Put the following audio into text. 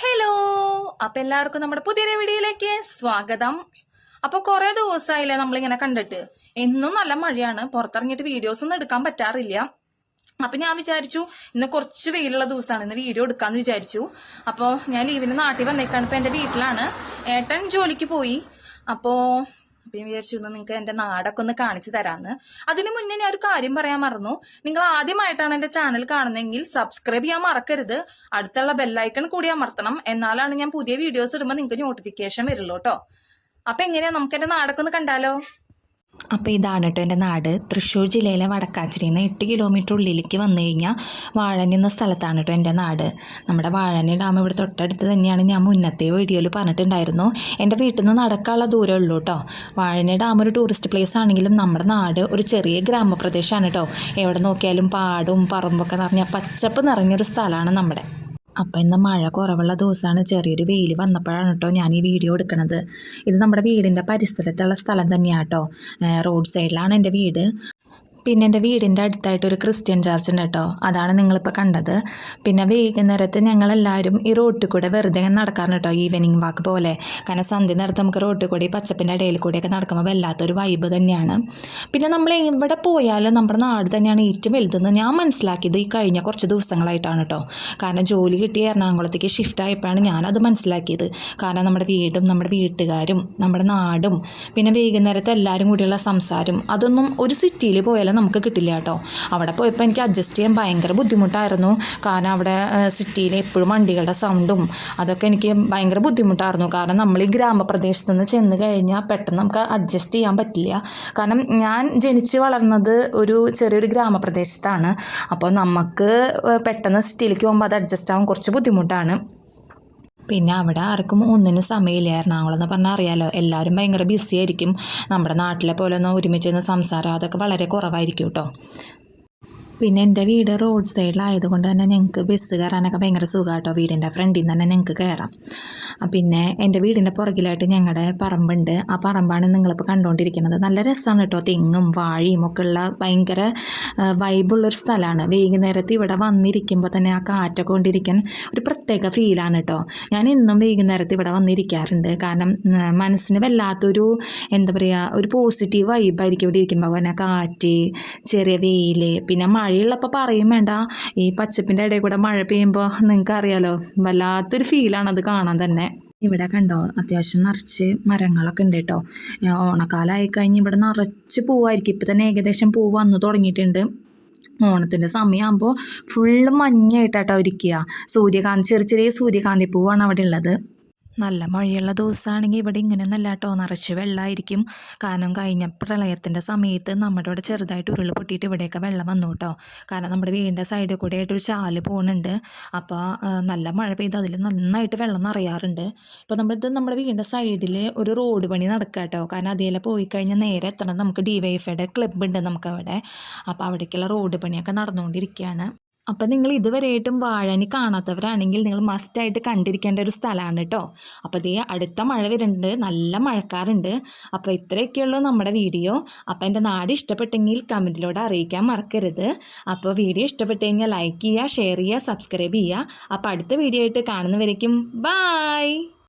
Hello, അപ്പൊ എല്ലാവർക്കും നമ്മുടെ പുതിയൊരു വീഡിയോയിലേക്ക് സ്വാഗതം. അപ്പൊ കുറെ ദിവസമായില്ലേ നമ്മളിങ്ങനെ കണ്ടിട്ട്. എന്നും നല്ല മഴയാണ്, പുറത്തിറങ്ങിയിട്ട് വീഡിയോസ് ഒന്നും എടുക്കാൻ പറ്റാറില്ല. അപ്പൊ ഞാൻ വിചാരിച്ചു ഇന്ന് കുറച്ച് വെയിലുള്ള ദിവസമാണ്, ഇന്ന് വീഡിയോ എടുക്കാന്ന് വിചാരിച്ചു. അപ്പോൾ ഞാൻ ലീവിന് നാട്ടിൽ വന്നേക്കാണ്, ഇപ്പൊ എന്റെ വീട്ടിലാണ്. ഏട്ടൻ ജോലിക്ക് പോയി. അപ്പോ ഞാൻ വിചാരിച്ചു നിങ്ങൾക്ക് എന്റെ നാടൊക്കെ ഒന്ന് കാണിച്ചു തരാന്ന്. അതിനു മുന്നേ ഞാൻ ഒരു കാര്യം പറയാൻ മറന്നു. നിങ്ങൾ ആദ്യമായിട്ടാണ് എന്റെ ചാനൽ കാണുന്നതെങ്കിൽ സബ്സ്ക്രൈബ് ചെയ്യാൻ മറക്കരുത്. അടുത്തുള്ള ബെല്ലൈക്കൺ കൂടി അമർത്തണം, എന്നാലാണ് ഞാൻ പുതിയ വീഡിയോസ് ഇടുമ്പോൾ നിങ്ങൾക്ക് നോട്ടിഫിക്കേഷൻ വരുള്ളൂ കേട്ടോ. അപ്പൊ എങ്ങനെയാ, നമുക്ക് എന്റെ നാടൊക്കെ ഒന്ന് കണ്ടാലോ? അപ്പോൾ ഇതാണ് കേട്ടോ എൻ്റെ നാട്. തൃശ്ശൂർ ജില്ലയിലെ വടക്കാഞ്ചേരിയിൽ നിന്ന് 8 കിലോമീറ്റർ ഉള്ളിലേക്ക് വന്നു കഴിഞ്ഞാൽ വാഴനി എന്ന സ്ഥലത്താണ് കേട്ടോ എൻ്റെ നാട്. നമ്മുടെ വാഴനി ഡാം ഇവിടെ തൊട്ടടുത്ത് തന്നെയാണ്. ഞാൻ മുന്നത്തെ വീഡിയോയിൽ പറഞ്ഞിട്ടുണ്ടായിരുന്നു. എൻ്റെ വീട്ടിൽ നിന്ന് നടക്കാനുള്ള ദൂരമേ ഉള്ളൂ കേട്ടോ. വാഴനി ഡാം ഒരു ടൂറിസ്റ്റ് പ്ലേസ് ആണെങ്കിലും നമ്മുടെ നാട് ഒരു ചെറിയ ഗ്രാമപ്രദേശമാണ് കേട്ടോ. എവിടെ നോക്കിയാലും പാടും പറമ്പൊക്കെ നിറഞ്ഞ പച്ചപ്പ് നിറഞ്ഞൊരു സ്ഥലമാണ് നമ്മുടെ. അപ്പം ഇന്ന് മഴ കുറവുള്ള ദിവസമാണ്, ചെറിയൊരു വെയിൽ വന്നപ്പോഴാണ് കേട്ടോ ഞാൻ ഈ വീഡിയോ എടുക്കുന്നത്. ഇത് നമ്മുടെ വീടിൻ്റെ പരിസരത്തുള്ള സ്ഥലം തന്നെയാണ് കേട്ടോ. റോഡ് സൈഡിലാണ് എൻ്റെ വീട്. പിന്നെ എൻ്റെ വീടിൻ്റെ അടുത്തായിട്ട് ഒരു ക്രിസ്ത്യൻ ചർച്ച് ഉണ്ട് കേട്ടോ, അതാണ് നിങ്ങളിപ്പോൾ കണ്ടത്. പിന്നെ വൈകുന്നേരത്ത് ഞങ്ങളെല്ലാവരും ഈ റോട്ടിൽ കൂടെ വെറുതെ നടക്കാറുണ്ട് കേട്ടോ, ഈവനിങ് വാക്ക് പോലെ. കാരണം സന്ധ്യ നേരത്ത് നമുക്ക് റോട്ടിൽ കൂടി പച്ചപ്പിൻ്റെ ഇടയിൽ കൂടിയൊക്കെ നടക്കുമ്പോൾ വല്ലാത്തൊരു വൈബ് തന്നെയാണ്. പിന്നെ നമ്മൾ എവിടെ പോയാലും നമ്മുടെ നാട് തന്നെയാണ് ഏറ്റവും വലുതെന്ന് ഞാൻ മനസ്സിലാക്കിയത് ഈ കഴിഞ്ഞ കുറച്ച് ദിവസങ്ങളായിട്ടാണ് കേട്ടോ. കാരണം ജോലി കിട്ടിയ എറണാകുളത്തേക്ക് ഷിഫ്റ്റ് ആയപ്പോഴാണ് ഞാനത് മനസ്സിലാക്കിയത്. കാരണം നമ്മുടെ വീടും നമ്മുടെ വീട്ടുകാരും നമ്മുടെ നാടും പിന്നെ വൈകുന്നേരത്ത് എല്ലാവരും കൂടിയുള്ള സംസാരം അതൊന്നും ഒരു സിറ്റിയിൽ പോയാലും നമുക്ക് കിട്ടില്ല കേട്ടോ. അവിടെ പോയപ്പോൾ എനിക്ക് അഡ്ജസ്റ്റ് ചെയ്യാൻ ഭയങ്കര ബുദ്ധിമുട്ടായിരുന്നു. കാരണം അവിടെ സിറ്റിയിൽ എപ്പോഴും വണ്ടികളുടെ സൗണ്ടും അതൊക്കെ എനിക്ക് ഭയങ്കര ബുദ്ധിമുട്ടായിരുന്നു. കാരണം നമ്മൾ ഈ ഗ്രാമപ്രദേശത്ത് നിന്ന് ചെന്ന് കഴിഞ്ഞാൽ പെട്ടെന്ന് നമുക്ക് അഡ്ജസ്റ്റ് ചെയ്യാൻ പറ്റില്ല. കാരണം ഞാൻ ജനിച്ച് വളർന്നത് ഒരു ചെറിയൊരു ഗ്രാമപ്രദേശത്താണ്. അപ്പോൾ നമുക്ക് പെട്ടെന്ന് സിറ്റിയിലേക്ക് പോകുമ്പോൾ അത് അഡ്ജസ്റ്റ് ആവാൻ കുറച്ച് ബുദ്ധിമുട്ടാണ്. പിന്നെ അവിടെ ആർക്കും ഒന്നിനും സമയമില്ല. എറണാകുളം എന്ന് പറഞ്ഞാൽ അറിയാലോ, എല്ലാവരും ഭയങ്കര ബിസി ആയിരിക്കും. നമ്മുടെ നാട്ടിലെ പോലെ ഒന്നും ഒരുമിച്ച് സംസാരം അതൊക്കെ വളരെ കുറവായിരിക്കും കേട്ടോ. പിന്നെ എൻ്റെ വീട് റോഡ് സൈഡിലായതുകൊണ്ട് തന്നെ ഞങ്ങൾക്ക് ബസ് കയറാനൊക്കെ ഭയങ്കര സുഖമാണ് കേട്ടോ. വീടിൻ്റെ ഫ്രണ്ടിൽ നിന്ന് തന്നെ ഞങ്ങൾക്ക് കയറാം. പിന്നെ എൻ്റെ വീടിൻ്റെ പുറകിലായിട്ട് ഞങ്ങളുടെ പറമ്പുണ്ട്. ആ പറമ്പാണ് നിങ്ങളിപ്പോൾ കണ്ടുകൊണ്ടിരിക്കുന്നത്. നല്ല രസമാണ് കേട്ടോ, തെങ്ങും വാഴയും ഒക്കെ ഉള്ള ഭയങ്കര വൈബുള്ളൊരു സ്ഥലമാണ്. വൈകുന്നേരത്ത് ഇവിടെ വന്നിരിക്കുമ്പോൾ തന്നെ ആ കാറ്റൊക്കെ കൊണ്ടിരിക്കാൻ ഒരു പ്രത്യേക ഫീലാണ് കേട്ടോ. ഞാൻ ഇന്നും വൈകുന്നേരത്ത് ഇവിടെ വന്നിരിക്കാറുണ്ട്. കാരണം മനസ്സിന് വല്ലാത്തൊരു എന്താ പറയുക, ഒരു പോസിറ്റീവ് വൈബായിരിക്കും ഇവിടെ ഇരിക്കുമ്പോൾ. പിന്നെ കാറ്റ്, ചെറിയ വെയിൽ, പിന്നെ മഴയുള്ളപ്പോൾ പറയും വേണ്ട. ഈ പച്ചപ്പിൻ്റെ ഇടയിൽ കൂടെ മഴ പെയ്യുമ്പോൾ നിങ്ങൾക്ക് അറിയാലോ, വല്ലാത്തൊരു ഫീലാണ് അത് കാണാൻ തന്നെ. ഇവിടെ കണ്ടോ, അത്യാവശ്യം നിറച്ച് മരങ്ങളൊക്കെ ഉണ്ട് കേട്ടോ. ഓണക്കാലമായി കഴിഞ്ഞ് ഇവിടെ നിറച്ച് പൂവായിരിക്കും. ഇപ്പം തന്നെ ഏകദേശം പൂ വന്നു തുടങ്ങിയിട്ടുണ്ട്. ഓണത്തിൻ്റെ സമയമാകുമ്പോൾ ഫുള്ള് മഞ്ഞായിട്ടാട്ടോ ഇരിക്കുക. സൂര്യകാന്തി, ചെറിയ ചെറിയ സൂര്യകാന്തി പൂവാണ് അവിടെ ഉള്ളത്. നല്ല മഴയുള്ള ദിവസമാണെങ്കിൽ ഇവിടെ ഇങ്ങനെ നല്ല കേട്ടോ, നിറച്ച് വെള്ളമായിരിക്കും. കാരണം കഴിഞ്ഞ പ്രളയത്തിൻ്റെ സമയത്ത് നമ്മുടെ ഇവിടെ ചെറുതായിട്ട് ഉരുൾ പൊട്ടിയിട്ട് ഇവിടെയൊക്കെ വെള്ളം വന്നു കേട്ടോ. കാരണം നമ്മുടെ വീടിൻ്റെ സൈഡിൽ കൂടെ ആയിട്ടൊരു ചാല് പോകുന്നുണ്ട്. അപ്പോൾ നല്ല മഴ പെയ്ത് അതിൽ നന്നായിട്ട് വെള്ളം നിറയാറുണ്ട്. ഇപ്പോൾ നമ്മുടെ വീടിൻ്റെ സൈഡിൽ ഒരു റോഡ് പണി നടക്കുക കേട്ടോ. കാരണം അതിലെ പോയി കഴിഞ്ഞാൽ നേരെ എത്തണം നമുക്ക് DYFIയുടെ ക്ലബ്ബ് ഉണ്ട് നമുക്കവിടെ. അപ്പോൾ അവിടേക്കുള്ള റോഡ് പണിയൊക്കെ നടന്നുകൊണ്ടിരിക്കുകയാണ്. അപ്പം നിങ്ങൾ ഇതുവരെയായിട്ടും വാഴനി കാണാത്തവരാണെങ്കിൽ നിങ്ങൾ മസ്റ്റായിട്ട് കണ്ടിരിക്കേണ്ട ഒരു സ്ഥലമാണ് കേട്ടോ. അപ്പോൾ ഇതേ അടുത്ത മഴ വരുന്നുണ്ട്, നല്ല മഴക്കാറുണ്ട്. അപ്പോൾ ഇത്രയൊക്കെയുള്ളൂ നമ്മുടെ വീഡിയോ. അപ്പോൾ എൻ്റെ നാട് ഇഷ്ടപ്പെട്ടെങ്കിൽ കമൻറ്റിലൂടെ അറിയിക്കാൻ മറക്കരുത്. അപ്പോൾ വീഡിയോ ഇഷ്ടപ്പെട്ട് കഴിഞ്ഞാൽ ലൈക്ക് ചെയ്യുക, ഷെയർ ചെയ്യുക, സബ്സ്ക്രൈബ് ചെയ്യുക. അപ്പോൾ അടുത്ത വീഡിയോ ആയിട്ട് കാണുന്നവരേക്കും ബായ്.